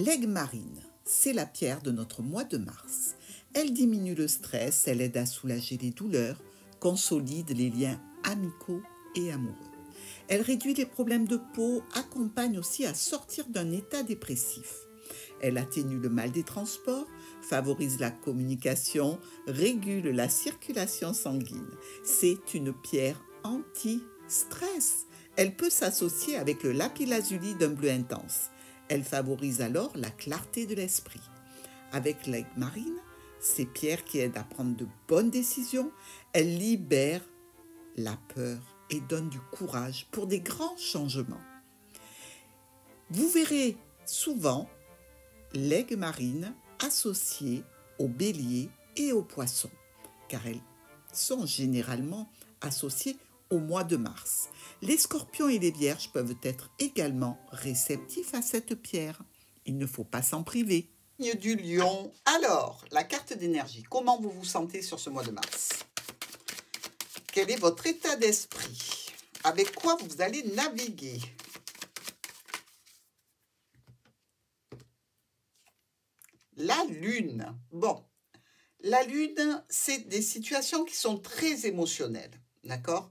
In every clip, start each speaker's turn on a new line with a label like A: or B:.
A: L'aigle marine, c'est la pierre de notre mois de mars. Elle diminue le stress, elle aide à soulager les douleurs, consolide les liens amicaux et amoureux. Elle réduit les problèmes de peau, accompagne aussi à sortir d'un état dépressif. Elle atténue le mal des transports, favorise la communication, régule la circulation sanguine. C'est une pierre anti-stress. Elle peut s'associer avec le lapis-lazuli d'un bleu intense. Elle favorise alors la clarté de l'esprit. Avec l'aigle marine, ces pierres qui aident à prendre de bonnes décisions, elles libèrent la peur et donnent du courage pour des grands changements. Vous verrez souvent l'aigle marine associée au bélier et au poisson, car elles sont généralement associées au mois de mars. Les scorpions et les vierges peuvent être également réceptifs à cette pierre. Il ne faut pas s'en priver. Du lion. Alors, la carte d'énergie, comment vous vous sentez sur ce mois de mars? Quel est votre état d'esprit? Avec quoi vous allez naviguer? La lune. Bon, la lune, c'est des situations qui sont très émotionnelles, d'accord?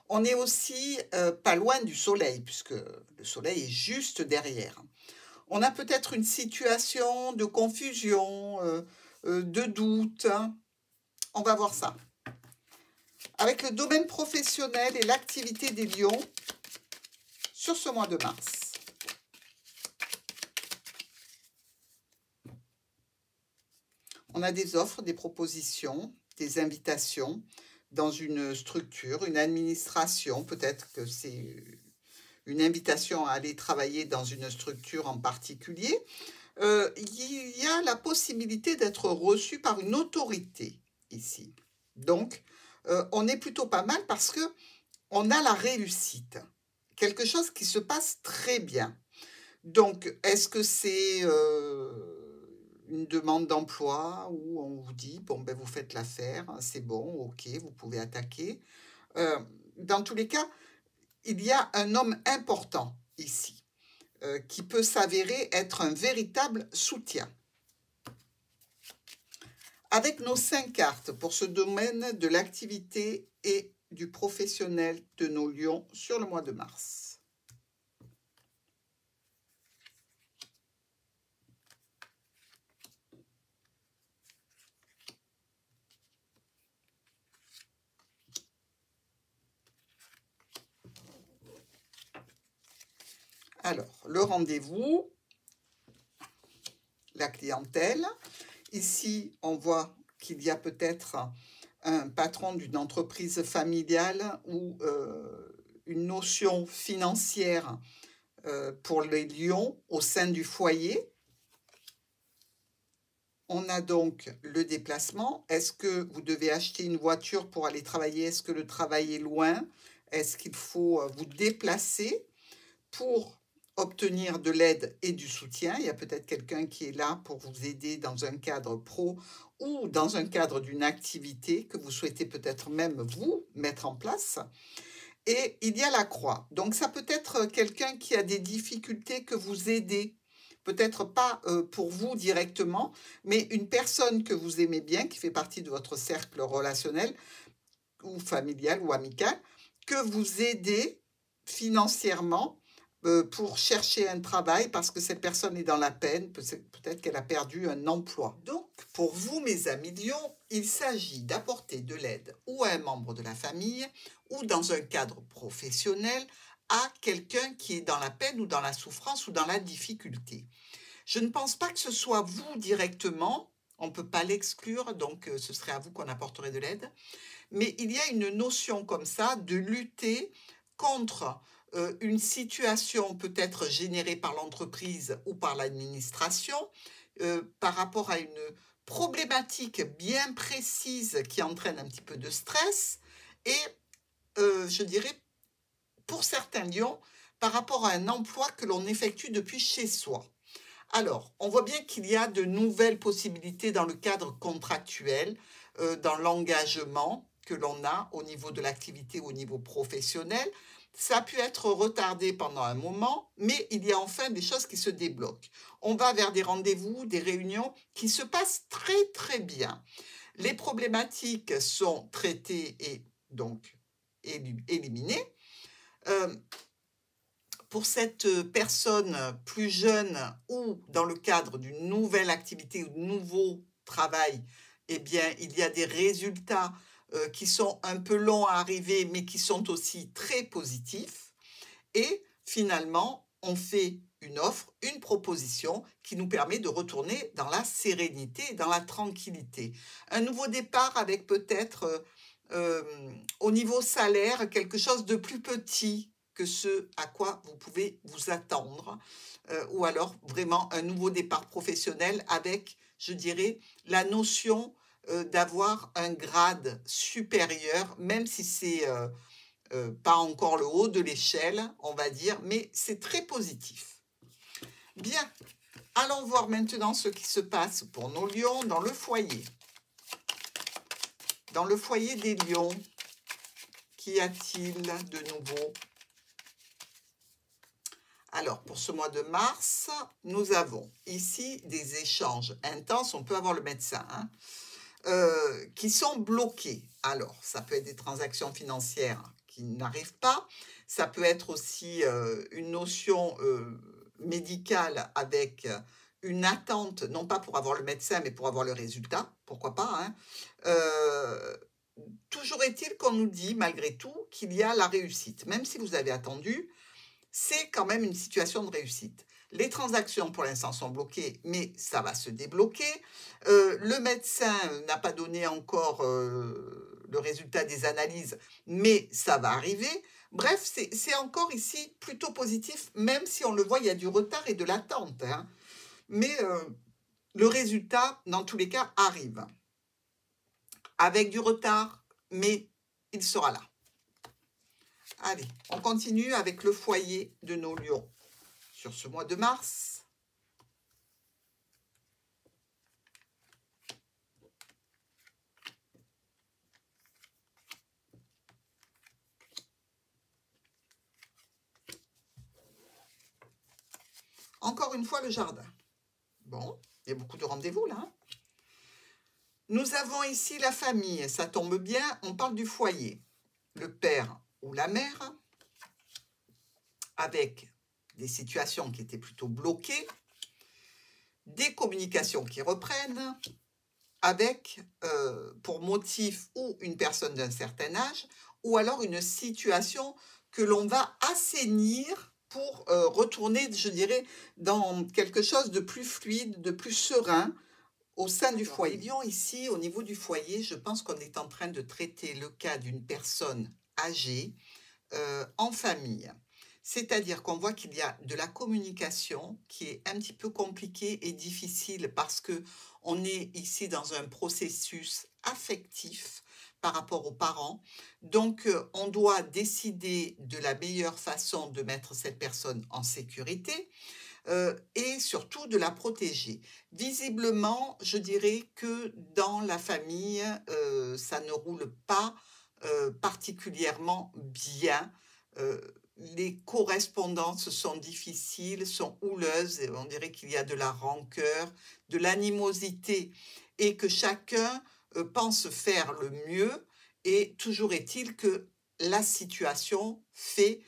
A: On est aussi pas loin du soleil, puisque le soleil est juste derrière. On a peut-être une situation de confusion, de doute. On va voir ça. Avec le domaine professionnel et l'activité des lions sur ce mois de mars. On a des offres, des propositions, des invitations dans une structure, une administration. Peut-être que c'est une invitation à aller travailler dans une structure en particulier. Il y a la possibilité d'être reçu par une autorité ici. Donc, on est plutôt pas mal parce que on a la réussite. Quelque chose qui se passe très bien. Donc, est-ce que c'est une demande d'emploi où on vous dit, bon, ben, vous faites l'affaire, c'est bon, ok, vous pouvez attaquer. Dans tous les cas, il y a un homme important ici qui peut s'avérer être un véritable soutien. Avec nos 5 cartes pour ce domaine de l'activité et du professionnel de nos lions sur le mois de mars. Alors, le rendez-vous, la clientèle. Ici, on voit qu'il y a peut-être un patron d'une entreprise familiale ou une notion financière pour les lions au sein du foyer. On a donc le déplacement. Est-ce que vous devez acheter une voiture pour aller travailler? Est-ce que le travail est loin? Est-ce qu'il faut vous déplacer pour obtenir de l'aide et du soutien? Il y a peut-être quelqu'un qui est là pour vous aider dans un cadre pro ou dans un cadre d'une activité que vous souhaitez peut-être même vous mettre en place. Et il y a la croix. Donc ça peut être quelqu'un qui a des difficultés que vous aidez. Peut-être pas pour vous directement, mais une personne que vous aimez bien, qui fait partie de votre cercle relationnel ou familial ou amical, que vous aidez financièrement pour chercher un travail parce que cette personne est dans la peine, peut-être qu'elle a perdu un emploi. Donc, pour vous, mes amis lions, il s'agit d'apporter de l'aide ou à un membre de la famille ou dans un cadre professionnel à quelqu'un qui est dans la peine ou dans la souffrance ou dans la difficulté. Je ne pense pas que ce soit vous directement, on ne peut pas l'exclure, donc ce serait à vous qu'on apporterait de l'aide, mais il y a une notion comme ça de lutter contre une situation peut-être générée par l'entreprise ou par l'administration par rapport à une problématique bien précise qui entraîne un petit peu de stress et je dirais pour certains lions par rapport à un emploi que l'on effectue depuis chez soi. Alors, on voit bien qu'il y a de nouvelles possibilités dans le cadre contractuel, dans l'engagement que l'on a au niveau de l'activité, au niveau professionnel. Ça a pu être retardé pendant un moment, mais il y a enfin des choses qui se débloquent. On va vers des rendez-vous, des réunions qui se passent très très bien. Les problématiques sont traitées et donc éliminées. Pour cette personne plus jeune ou dans le cadre d'une nouvelle activité ou de nouveau travail, eh bien, il y a des résultats qui sont un peu longs à arriver, mais qui sont aussi très positifs. Et finalement, on fait une offre, une proposition qui nous permet de retourner dans la sérénité, dans la tranquillité. Un nouveau départ avec peut-être au niveau salaire quelque chose de plus petit que ce à quoi vous pouvez vous attendre, ou alors vraiment un nouveau départ professionnel avec, je dirais, la notion d'avoir un grade supérieur, même si c'est pas encore le haut de l'échelle, on va dire, mais c'est très positif. Bien, allons voir maintenant ce qui se passe pour nos lions dans le foyer. Dans le foyer des lions, qu'y a-t-il de nouveau? Alors, pour ce mois de mars, nous avons ici des échanges intenses. On peut avoir le médecin, hein, qui sont bloqués. Alors, ça peut être des transactions financières qui n'arrivent pas. Ça peut être aussi une notion médicale avec une attente, non pas pour avoir le médecin, mais pour avoir le résultat. Pourquoi pas, hein. Toujours est-il qu'on nous dit, malgré tout, qu'il y a la réussite. Même si vous avez attendu, c'est quand même une situation de réussite. Les transactions, pour l'instant, sont bloquées, mais ça va se débloquer. Le médecin n'a pas donné encore le résultat des analyses, mais ça va arriver. Bref, c'est encore ici plutôt positif, même si on le voit, il y a du retard et de l'attente, hein. Mais le résultat, dans tous les cas, arrive. Avec du retard, mais il sera là. Allez, on continue avec le foyer de nos lions sur ce mois de mars. Encore une fois, le jardin. Bon, il y a beaucoup de rendez-vous là. Nous avons ici la famille, ça tombe bien, on parle du foyer. Le père ou la mère, avec des situations qui étaient plutôt bloquées, des communications qui reprennent, avec pour motif ou une personne d'un certain âge, ou alors une situation que l'on va assainir pour retourner, je dirais, dans quelque chose de plus fluide, de plus serein au sein du foyer. Les lions, ici, au niveau du foyer, je pense qu'on est en train de traiter le cas d'une personne âgée en famille. C'est-à-dire qu'on voit qu'il y a de la communication qui est un petit peu compliquée et difficile parce que on est ici dans un processus affectif par rapport aux parents. Donc, on doit décider de la meilleure façon de mettre cette personne en sécurité et surtout de la protéger. Visiblement, je dirais que dans la famille, ça ne roule pas particulièrement bien. Les correspondances sont difficiles, sont houleuses, et on dirait qu'il y a de la rancœur, de l'animosité, et que chacun pense faire le mieux, et toujours est-il que la situation fait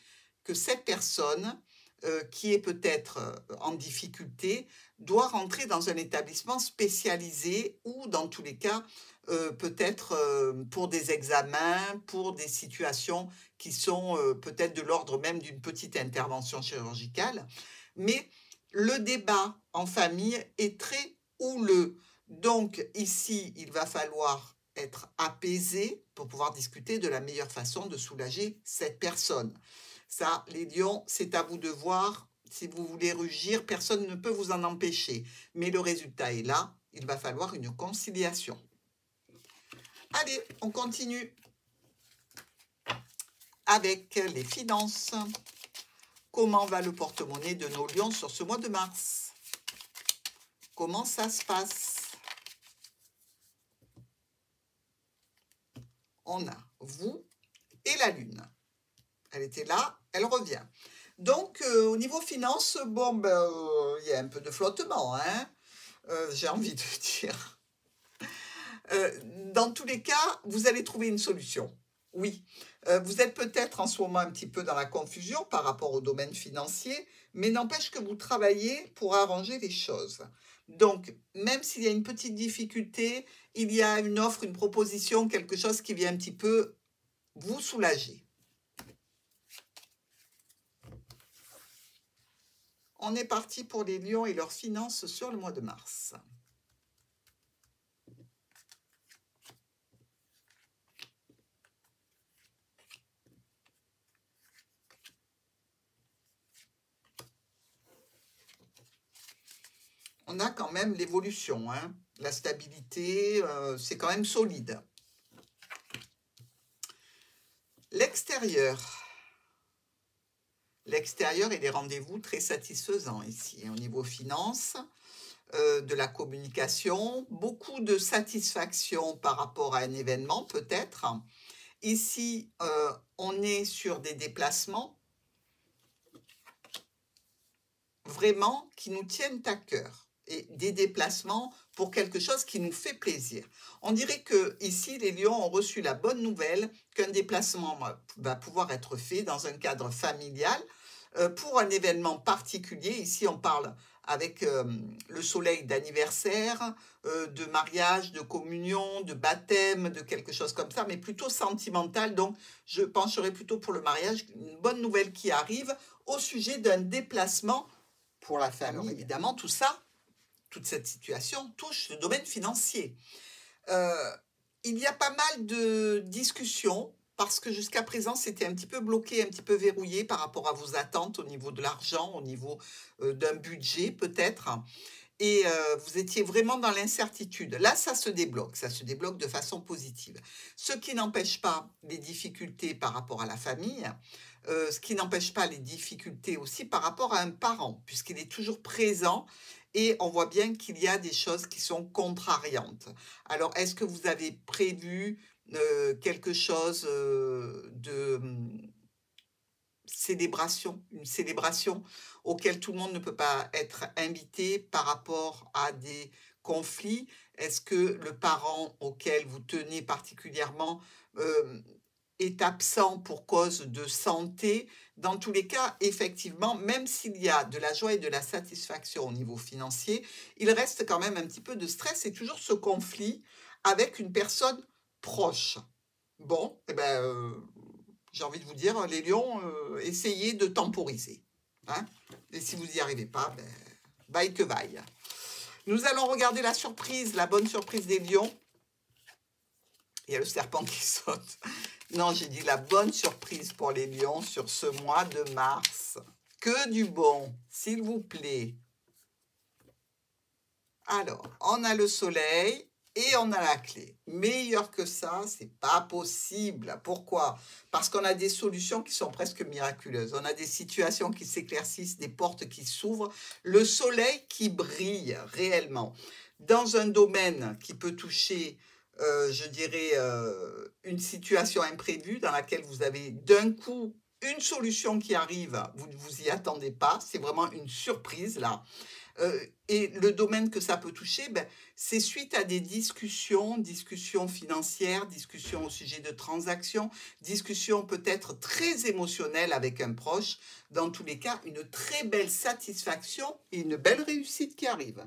A: que cette personne qui est peut-être en difficulté doit rentrer dans un établissement spécialisé ou dans tous les cas peut-être pour des examens, pour des situations qui sont peut-être de l'ordre même d'une petite intervention chirurgicale. Mais le débat en famille est très houleux. Donc ici, il va falloir être apaisé pour pouvoir discuter de la meilleure façon de soulager cette personne. Ça, les lions, c'est à vous de voir. Si vous voulez rugir, personne ne peut vous en empêcher. Mais le résultat est là. Il va falloir une conciliation. Allez, on continue avec les finances. Comment va le porte-monnaie de nos lions sur ce mois de mars? Comment ça se passe? On a vous et la lune. Elle était là, elle revient. Donc, au niveau finance, bon, ben, il y a un peu de flottement, hein, j'ai envie de dire. Dans tous les cas, vous allez trouver une solution. Oui, vous êtes peut-être en ce moment un petit peu dans la confusion par rapport au domaine financier, mais n'empêche que vous travaillez pour arranger les choses. Donc, même s'il y a une petite difficulté, il y a une offre, une proposition, quelque chose qui vient un petit peu vous soulager. On est parti pour les lions et leurs finances sur le mois de mars. On a quand même l'évolution, hein. La stabilité, c'est quand même solide. L'extérieur. L'extérieur et les rendez-vous très satisfaisants ici, au niveau finance, de la communication, beaucoup de satisfaction par rapport à un événement peut-être. Ici, on est sur des déplacements vraiment qui nous tiennent à cœur et des déplacements pour quelque chose qui nous fait plaisir. On dirait que ici, les lions ont reçu la bonne nouvelle qu'un déplacement va pouvoir être fait dans un cadre familial pour un événement particulier. Ici, on parle avec le soleil d'anniversaire, de mariage, de communion, de baptême, de quelque chose comme ça, mais plutôt sentimental. Donc, je pencherai plutôt pour le mariage, une bonne nouvelle qui arrive au sujet d'un déplacement pour la famille. Alors, évidemment, tout ça, toute cette situation touche le domaine financier. Il y a pas mal de discussions parce que jusqu'à présent, c'était un petit peu bloqué, un petit peu verrouillé par rapport à vos attentes au niveau de l'argent, au niveau d'un budget peut-être. Et vous étiez vraiment dans l'incertitude. Là, ça se débloque de façon positive. Ce qui n'empêche pas les difficultés par rapport à la famille, ce qui n'empêche pas les difficultés aussi par rapport à un parent, puisqu'il est toujours présent et on voit bien qu'il y a des choses qui sont contrariantes. Alors, est-ce que vous avez prévu quelque chose de célébration, une célébration auquel tout le monde ne peut pas être invité par rapport à des conflits? Est-ce que le parent auquel vous tenez particulièrement est absent pour cause de santé? Dans tous les cas, effectivement, même s'il y a de la joie et de la satisfaction au niveau financier, il reste quand même un petit peu de stress et toujours ce conflit avec une personne proche. Bon, eh ben, j'ai envie de vous dire, les lions, essayez de temporiser. Hein, et si vous n'y arrivez pas, ben, vaille que vaille. Nous allons regarder la surprise, la bonne surprise des lions. Il y a le serpent qui saute. Non, j'ai dit la bonne surprise pour les lions sur ce mois de mars. Que du bon, s'il vous plaît. Alors, on a le soleil et on a la clé. Meilleur que ça, c'est pas possible. Pourquoi? Parce qu'on a des solutions qui sont presque miraculeuses. On a des situations qui s'éclaircissent, des portes qui s'ouvrent, le soleil qui brille réellement. Dans un domaine qui peut toucher, je dirais, une situation imprévue dans laquelle vous avez d'un coup une solution qui arrive, vous ne vous y attendez pas, c'est vraiment une surprise là. Et le domaine que ça peut toucher, ben, c'est suite à des discussions financières, discussions au sujet de transactions, discussions peut-être très émotionnelles avec un proche. Dans tous les cas, une très belle satisfaction et une belle réussite qui arrive.